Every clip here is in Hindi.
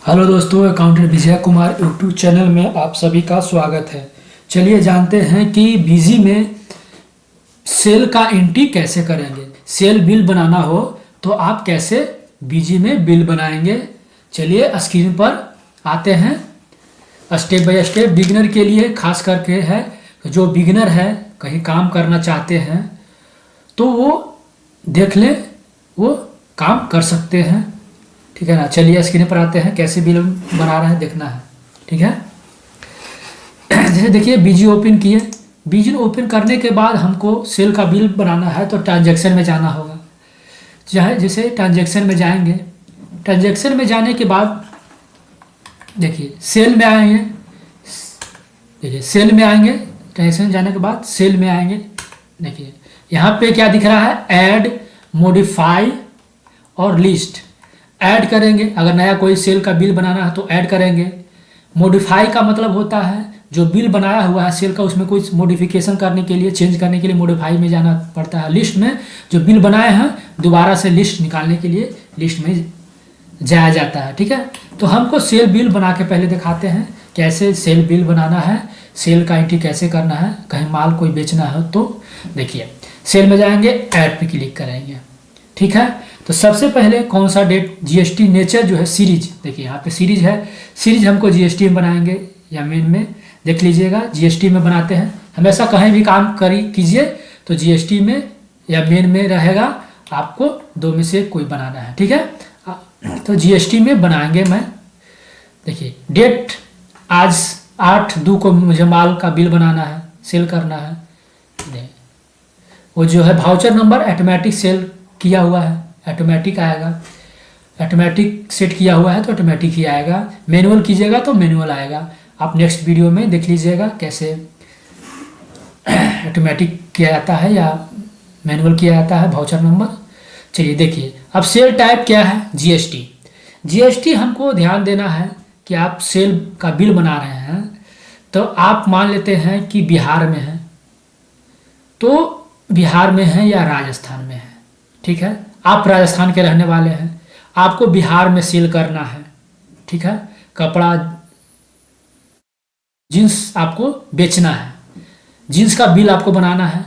हेलो दोस्तों, accountant Vijay Kumar YouTube channel में आप सभी का स्वागत है। चलिए जानते हैं कि बीजी में सेल का एंट्री कैसे करेंगे। सेल बिल बनाना हो तो आप कैसे बीजी में बिल बनाएंगे। चलिए स्क्रीन पर आते हैं। स्टेप बाय स्टेप बिगिनर के लिए खास करके है, जो बिगिनर है कहीं काम करना चाहते हैं तो वो देख लें, वो काम कर सकते हैं। ठीक है ना। चलिए स्क्रीन पर आते हैं, कैसे बिल बना रहे हैं देखना है। ठीक है। जैसे देखिए बीजी ओपन किए। बीजी ओपन करने के बाद हमको सेल का बिल बनाना है तो ट्रांजैक्शन में जाना होगा। चाहे जैसे ट्रांजैक्शन में जाएंगे, ट्रांजैक्शन में जाने के बाद देखिए सेल में आएंगे। देखिए सेल में आएंगे, ट्रांजैक्शन जाने के बाद सेल में आएंगे। देखिए यहाँ पे क्या दिख रहा है, ऐड, मॉडिफाई और लिस्ट। ऐड करेंगे, अगर नया कोई सेल का बिल बनाना है तो ऐड करेंगे। मॉडिफाई का मतलब होता है जो बिल बनाया हुआ है सेल का, उसमें कुछ मॉडिफिकेशन करने के लिए, चेंज करने के लिए मॉडिफाई में जाना पड़ता है। लिस्ट में जो बिल बनाए हैं दोबारा से लिस्ट निकालने के लिए लिस्ट में जाया जाता है। ठीक है। तो हमको सेल बिल बना के पहले दिखाते हैं कैसे सेल बिल बनाना है, सेल का एंट्री कैसे करना है, कहीं माल कोई बेचना है तो। देखिए सेल में जाएंगे, ऐड पे क्लिक करेंगे। ठीक है। तो सबसे पहले कौन सा डेट, जीएसटी नेचर जो है सीरीज, देखिए यहाँ पे सीरीज है। सीरीज हमको जीएसटी में बनाएंगे या मेन में, देख लीजिएगा जीएसटी में बनाते हैं। हमेशा कहीं भी काम कीजिए तो जीएसटी में या मेन में रहेगा, आपको दो में से कोई बनाना है। ठीक है। तो जीएसटी में बनाएंगे मैं। देखिए डेट आज 8/2 को मुझे माल का बिल बनाना है, सेल करना है। वो जो है वाउचर नंबर ऑटोमेटिक सेल किया हुआ है, ऑटोमेटिक आएगा। ऑटोमेटिक सेट किया हुआ है तो ऑटोमेटिक ही आएगा। मैनुअल कीजिएगा तो मैनुअल आएगा। आप नेक्स्ट वीडियो में देख लीजिएगा कैसे ऑटोमेटिक किया जाता है या मैनुअल किया जाता है वाउचर नंबर। चलिए देखिए अब सेल टाइप क्या है, जीएसटी। जीएसटी हमको ध्यान देना है कि आप सेल का बिल बना रहे हैं तो आप मान लेते हैं कि बिहार में है, तो बिहार में है या राजस्थान में है। ठीक है। आप राजस्थान के रहने वाले हैं, आपको बिहार में सेल करना है। ठीक है। कपड़ा, जींस आपको बेचना है, जींस का बिल आपको बनाना है।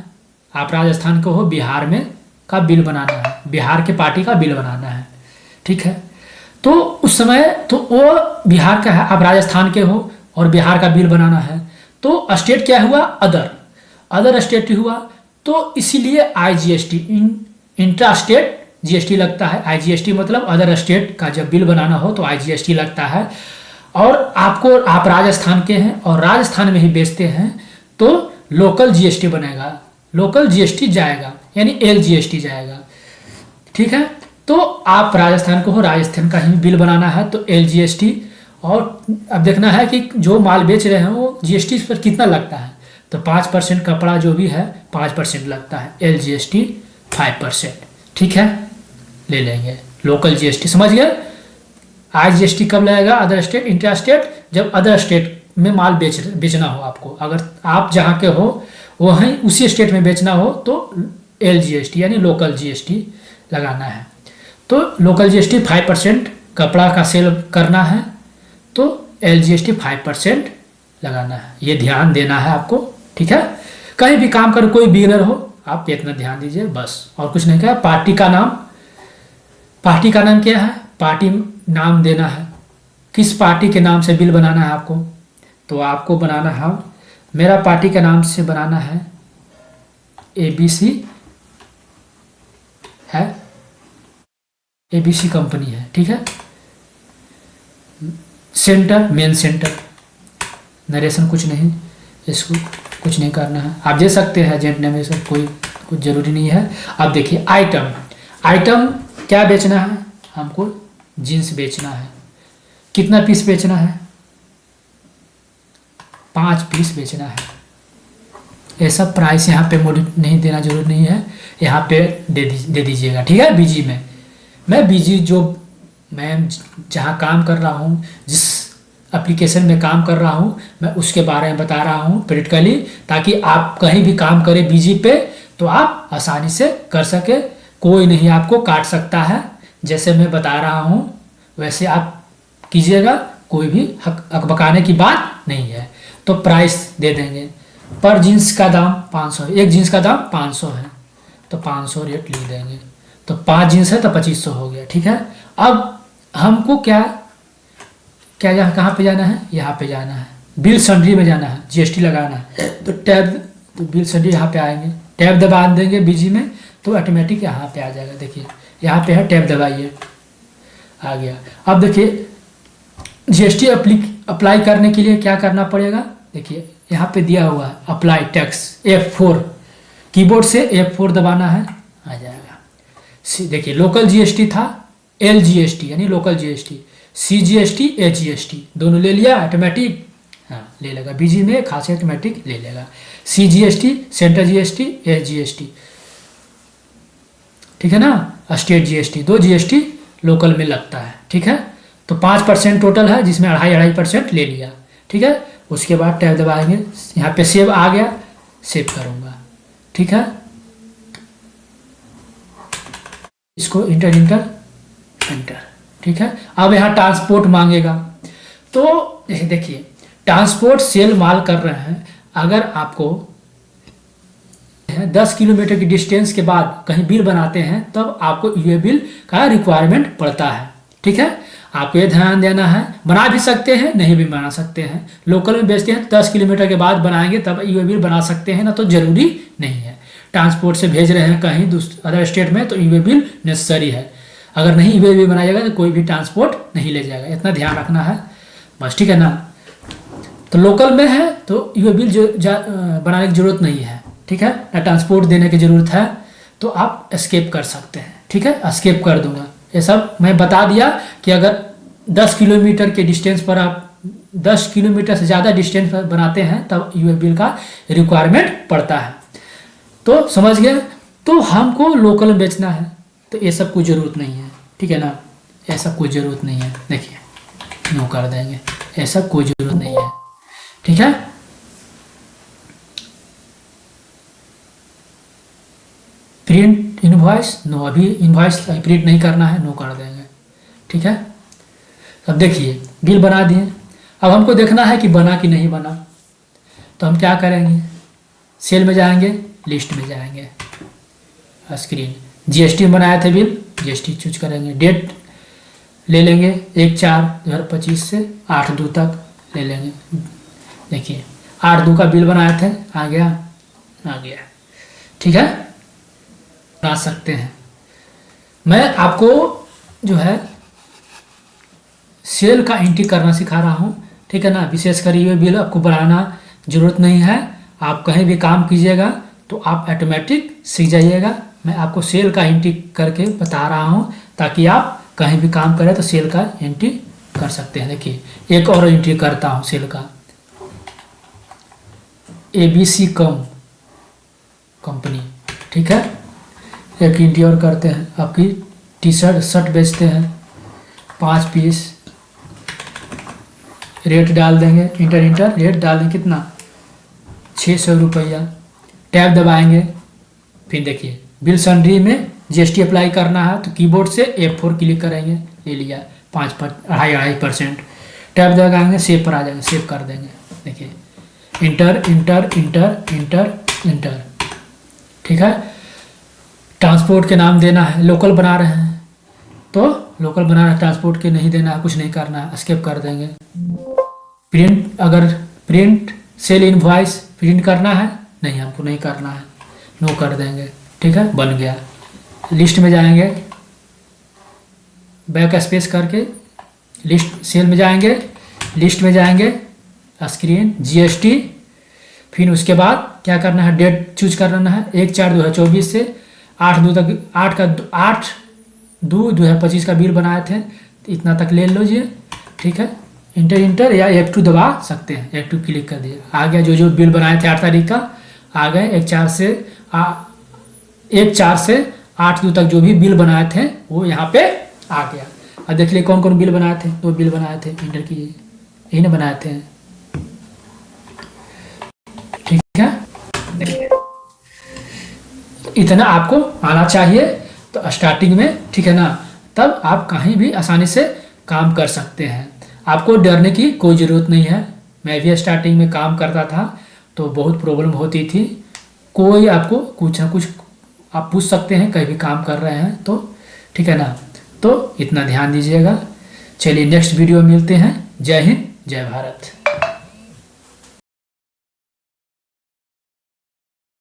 आप राजस्थान के हो, बिहार में का बिल बनाना है, बिहार के पार्टी का बिल बनाना है। ठीक है। तो उस समय तो वो बिहार का है, आप राजस्थान के हो और बिहार का बिल बनाना है तो स्टेट क्या हुआ, अदर स्टेट हुआ। तो इसीलिए आईजीएसटी, इंट्रा स्टेट जीएसटी लगता है। आईजीएसटी मतलब अदर स्टेट का जब बिल बनाना हो तो आईजीएसटी लगता है। और आप राजस्थान के हैं और राजस्थान में ही बेचते हैं तो लोकल जीएसटी बनेगा, लोकल जीएसटी जाएगा, यानी एलजीएसटी जाएगा। ठीक है। तो आप राजस्थान को हो, राजस्थान का ही बिल बनाना है तो एलजीएसटी। और अब देखना है कि जो माल बेच रहे हैं वो जीएसटी पर कितना लगता है, तो 5% कपड़ा जो भी है 5% लगता है, एलजीएसटी 5%। ठीक है, ले लेंगे लोकल जीएसटी, समझ गए। आईजीएसटी कब लगेगा, अदर स्टेट, इंट्रा स्टेट, जब अदर स्टेट में माल बेचना हो आपको। अगर आप जहाँ के हो वहीं उसी स्टेट में बेचना हो तो एलजीएसटी यानी लोकल जीएसटी लगाना है। तो लोकल जीएसटी 5%, कपड़ा का सेल करना है तो एलजीएसटी 5% लगाना है। ये ध्यान देना है आपको। ठीक है। कहीं भी काम कर, कोई बिगिनर हो आप इतना ध्यान दीजिए बस, और कुछ नहीं। क्या पार्टी का नाम, पार्टी का नाम क्या है, पार्टी नाम देना है। किस पार्टी के नाम से बिल बनाना है आपको, तो आपको बनाना है, मेरा पार्टी के नाम से बनाना है, एबीसी है, एबीसी कंपनी है। ठीक है। सेंटर, मेन सेंटर, नरेशन कुछ नहीं, इसको कुछ नहीं करना है। आप दे सकते हैं एजेंट नेम, सब कोई कुछ जरूरी नहीं है। अब देखिए आइटम, आइटम क्या बेचना है हमको, जींस बेचना है। कितना पीस बेचना है, 5 पीस बेचना है। ये सब प्राइस यहाँ पे नहीं देना जरूर नहीं है, यहाँ पे दे दीजिएगा। ठीक है। बीजी में मैं बीजी जो मैं जहाँ काम कर रहा हूँ, जिस एप्लीकेशन में काम कर रहा हूँ, मैं उसके बारे में बता रहा हूँ प्रैक्टिकली, ताकि आप कहीं भी काम करें बीजी पे तो आप आसानी से कर सके, कोई नहीं आपको काट सकता है। जैसे मैं बता रहा हूँ वैसे आप कीजिएगा, कोई भी हकबकाने की बात नहीं है। तो प्राइस दे देंगे, पर जीन्स का दाम 500 है, एक जीन्स का दाम 500 है तो 500 रेट लिख देंगे। तो 5 जीन्स है तो 2500 हो गया, ठीक है। अब हमको क्या क्या यहाँ कहाँ पे जाना है, यहाँ पे जाना है, बिल सन्ड्री में जाना है, जीएसटी लगाना है। तो टैब, तो बिल सन्ड्री यहाँ पे आएंगे, टैब दबा देंगे बीजी में तो ऑटोमेटिक यहाँ पे आ जाएगा। देखिए यहाँ पे है, टैब दबाइए, आ गया। अब देखिए जीएसटी अप्लाई करने के लिए क्या करना पड़ेगा, देखिए यहाँ पे दिया हुआ है अप्लाई टैक्स F4, कीबोर्ड से F4 दबाना है, आ जाएगा। देखिए लोकल जीएसटी था, LGST यानी लोकल जीएसटी, CGST AGST दोनों ले लिया ऑटोमेटिक, हाँ ले लेगा, बीजी में खास ऑटोमेटिक ले लेगा। CGST सेंट्रल GST, AGST, ठीक है ना, स्टेट GST, 2 GST लोकल में लगता है, ठीक है। तो 5% टोटल है, जिसमें 2.5% ले लिया, ठीक है। उसके बाद टैब दबाएंगे, यहाँ पे सेव आ गया, सेव करूँगा, ठीक है। इसको इंटर इंटर इंटर, ठीक है। अब यहाँ ट्रांसपोर्ट मांगेगा, तो देखिए ट्रांसपोर्ट सेल माल कर रहे हैं, अगर आपको 10 किलोमीटर की डिस्टेंस के बाद कहीं बिल बनाते हैं तब आपको यूए बिल का रिक्वायरमेंट पड़ता है, ठीक है। आपको ये ध्यान देना है, बना भी सकते हैं नहीं भी बना सकते हैं, लोकल में बेचते हैं 10 किलोमीटर के बाद बनाएंगे तब यूए बिल बना सकते हैं ना, तो जरूरी नहीं है। ट्रांसपोर्ट से भेज रहे हैं कहीं अदर स्टेट में तो यूए बिल नेसेसरी है, अगर नहीं यूए बिल बनाइएगा तो कोई भी ट्रांसपोर्ट नहीं ले जाएगा, इतना ध्यान रखना है बस, ठीक है ना। तो लोकल में है तो यूए बिल बनाने की जरूरत नहीं है, ठीक है ना, ट्रांसपोर्ट देने की जरूरत है तो आप एस्केप कर सकते हैं, ठीक है। एस्केप कर दूंगा, ये सब मैं बता दिया कि अगर 10 किलोमीटर के डिस्टेंस पर आप 10 किलोमीटर से ज़्यादा डिस्टेंस पर बनाते हैं तब यूए बिल का रिक्वायरमेंट पड़ता है, तो समझ गए। तो हमको लोकल में बेचना है तो ये सब कोई ज़रूरत नहीं है, ठीक है ना, ऐसा कोई ज़रूरत नहीं है। देखिए नो कर देंगे, ऐसा कोई ज़रूरत नहीं है, ठीक है। प्रिंट इनवॉइस, नो, अभी इनवॉइस प्रिंट नहीं करना है, नो कर देंगे, ठीक है। अब देखिए बिल बना दिए, अब हमको देखना है कि बना कि नहीं बना, तो हम क्या करेंगे, सेल में जाएंगे, लिस्ट में जाएंगे, स्क्रीन, जीएसटी में बनाए थे बिल, जीएसटी चूज करेंगे, डेट ले लेंगे 1/4/2025 से 8/2 तक ले लेंगे। देखिए 8/2 का बिल बनाए थे, आ गया, ठीक है, बना सकते हैं। मैं आपको जो है सेल का एंट्री करना सिखा रहा हूँ, ठीक है ना। विशेषकर ये बिल आपको बनाना जरूरत नहीं है, आप कहीं भी काम कीजिएगा तो आप ऑटोमेटिक सीख जाइएगा। मैं आपको सेल का एंट्री करके बता रहा हूँ ताकि आप कहीं भी काम करें तो सेल का एंट्री कर सकते हैं। देखिए एक और एंट्री करता हूँ सेल का, ABC कंपनी, ठीक है। एक एंट्री और करते हैं, आपकी टी शर्ट बेचते हैं 5 पीस, रेट डाल देंगे, इंटर रेट डाल देंगे, कितना 600 रुपया, टैब दबाएंगे, फिर देखिए बिल सन्ड्री में जीएसटी अप्लाई करना है तो कीबोर्ड से F4 क्लिक करेंगे, ले लिया 2.5%, टैब दबाएंगे, सेव पर आ जाएंगे, सेव कर देंगे। देखिए इंटर, ठीक है। ट्रांसपोर्ट के नाम देना है, लोकल बना रहे हैं तो लोकल बनाना है, ट्रांसपोर्ट के नहीं देना है, कुछ नहीं करना है, एस्केप कर देंगे। प्रिंट, अगर प्रिंट सेल इनवॉइस प्रिंट करना है, नहीं हमको नहीं करना है, नो कर देंगे, ठीक है, बन गया। लिस्ट में जाएंगे, बैक स्पेस करके लिस्ट, सेल में जाएंगे, लिस्ट में जाएंगे, स्क्रीन, जीएसटी, फिर उसके बाद क्या करना है, डेट चूज करना है, 1/4/2024 से 8/2 तक, 8/2/2025 का बिल बनाए थे, इतना तक ले लीजिए, ठीक है। इंटर या F2 दबा सकते हैं, F2 क्लिक कर दिए, आ गया। जो बिल बनाए थे 8 तारीख का आ गए, 1/4 से 8/2 तक जो भी बिल बनाए थे वो यहाँ पे आ गया। अब देख लिए कौन कौन बिल बनाए थे, 2 बिल बनाए थे, इंटर कीजिए, यही ने बनाए थे, ठीक है। देखिए इतना आपको आना चाहिए तो स्टार्टिंग में, ठीक है ना, तब आप कहीं भी आसानी से काम कर सकते हैं। आपको डरने की कोई ज़रूरत नहीं है। मैं भी स्टार्टिंग में काम करता था तो बहुत प्रॉब्लम होती थी। कोई आपको कुछ ना कुछ आप पूछ सकते हैं, कहीं भी काम कर रहे हैं तो, ठीक है ना। तो इतना ध्यान दीजिएगा। चलिए नेक्स्ट वीडियो में मिलते हैं। जय हिंद, जय भारत।